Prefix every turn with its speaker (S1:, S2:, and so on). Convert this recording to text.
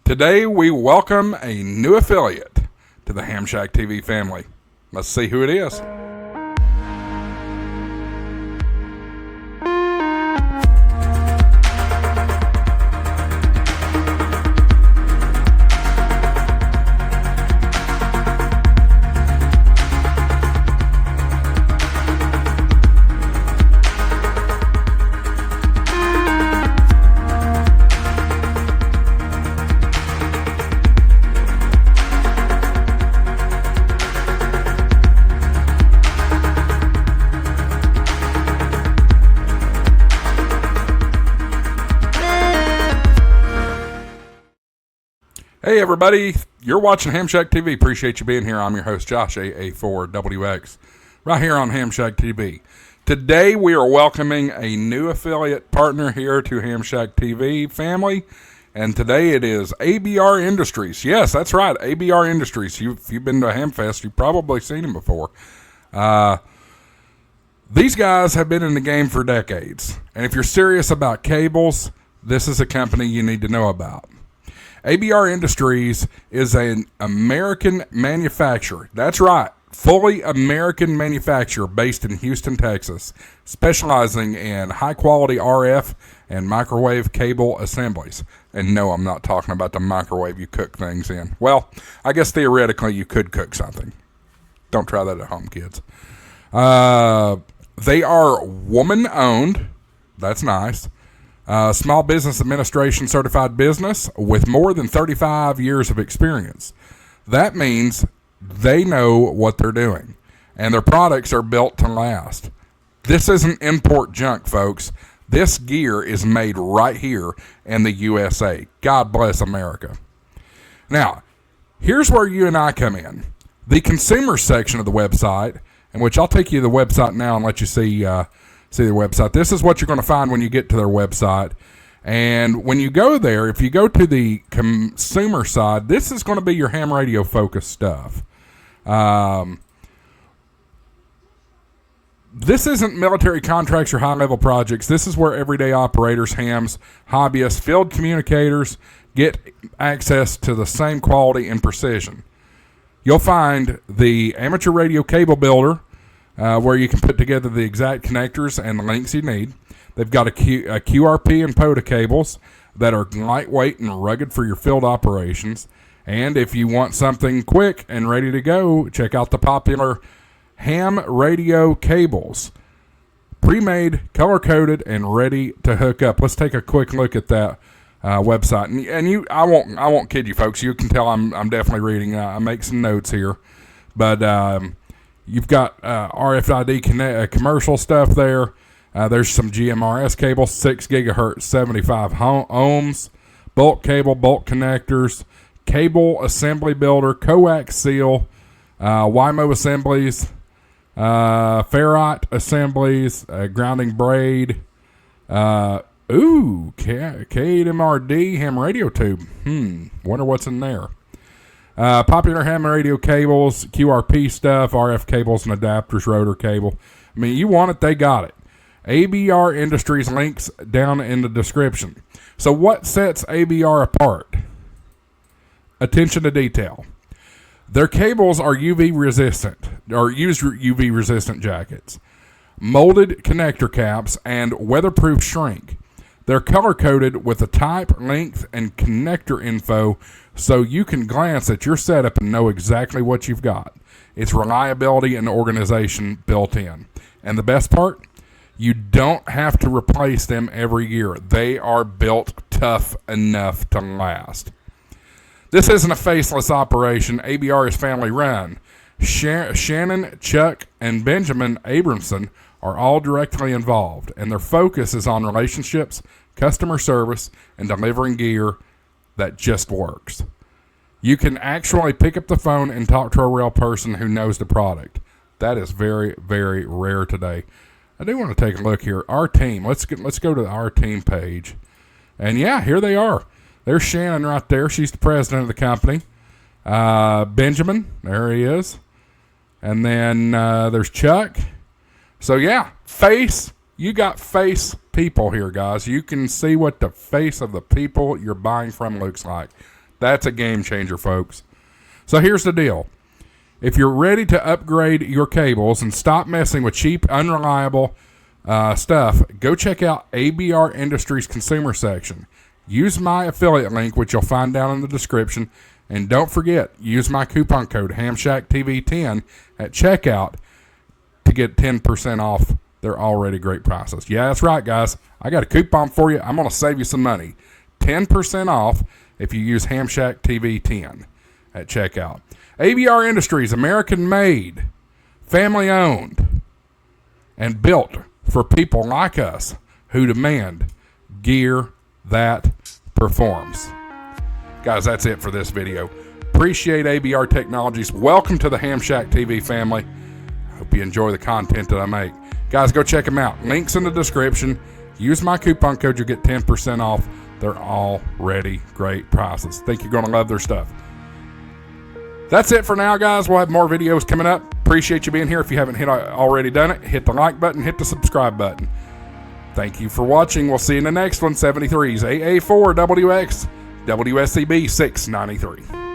S1: Today we welcome a new affiliate to the HamShackTV family. Let's see who it is. Hey everybody, you're watching HamShackTV. Appreciate you being here. I'm your host Josh, AA4WX, right here on HamShackTV. Today we are welcoming a new affiliate partner here to HamShackTV family, and today it is ABR Industries. Yes, that's right, ABR Industries. If you've been to a HamFest, you've probably seen them before. These guys have been in the game for decades, and if you're serious about cables, this is a company you need to know about. ABR Industries is an American manufacturer. That's right, fully American manufacturer based in Houston, Texas, specializing in high-quality RF and microwave cable assemblies. And no, I'm not talking about the microwave you cook things in. Well, I guess theoretically you could cook something. Don't try that at home, kids. They are woman-owned. That's nice. Small Business Administration certified business with more than 35 years of experience. That means they know what they're doing, and their products are built to last. This isn't import junk, folks. This gear is made right here in the USA. God bless America. Now, here's where you and I come in. The consumer section of the website, in which I'll take you to the website now and let you see their website. This is what you're going to find when you get to their website. And when you go there, if you go to the consumer side, this is going to be your ham radio focused stuff. This isn't military contracts or high-level projects. This is where everyday operators, hams, hobbyists, field communicators get access to the same quality and precision. You'll find the amateur radio cable builder, where you can put together the exact connectors and the links you need. They've got a QRP and POTA cables that are lightweight and rugged for your field operations. And if you want something quick and ready to go, check out the popular ham radio cables. Pre-made, color-coded, and ready to hook up. Let's take a quick look at that website. And I won't kid you, folks. You can tell I'm definitely reading. I make some notes here, but you've got RFID commercial stuff there. There's some GMRS cables, 6 gigahertz, 75 ohms, bulk cable, bulk connectors, cable assembly builder, Coax seal, WIMO assemblies, ferrite assemblies, grounding braid, K8MRD ham radio tube. Wonder what's in there. Popular ham radio cables, QRP stuff, RF cables and adapters, rotor cable. I mean, you want it, they got it. ABR Industries, links down in the description. So what sets ABR apart? Attention to detail. Their cables are UV resistant, or use UV resistant jackets, molded connector caps, and weatherproof shrink. They're color-coded with the type, length, and connector info so you can glance at your setup and know exactly what you've got. It's reliability and organization built in. And the best part? You don't have to replace them every year. They are built tough enough to last. This isn't a faceless operation. ABR is family run. Shannon, Chuck, and Benjamin Abramson are all directly involved, and their focus is on relationships, customer service, and delivering gear that just works. You can actually pick up the phone and talk to a real person who knows the product. That is very, very rare today. I do want to take a look here. Our team. Let's go to our team page. And yeah, here they are. There's Shannon right there. She's the president of the company. Benjamin, there he is. And then there's Chuck. So yeah, you got face people here, guys. You can see what the face of the people you're buying from looks like. That's a game changer, folks. So here's the deal. If you're ready to upgrade your cables and stop messing with cheap, unreliable stuff, go check out ABR Industries consumer section. Use my affiliate link, which you'll find down in the description. And don't forget, use my coupon code HamShackTV10 at checkout to get 10% off their already great prices. Yeah, that's right, guys. I got a coupon for you. I'm going to save you some money. 10% off if you use HamShackTV10 at checkout. ABR Industries, American-made, family-owned, and built for people like us who demand gear that performs. Guys, that's it for this video. Appreciate ABR Technologies. Welcome to the HamShackTV family. Hope you enjoy the content that I make. Guys, go check them out. Links in the description. Use my coupon code. You'll get 10% off. They're already great prices. Think you're going to love their stuff. That's it for now, guys. We'll have more videos coming up. Appreciate you being here. If you haven't already done it, hit the like button, hit the subscribe button. Thank you for watching. We'll see you in the next one. 73's AA4WX WSCB 693.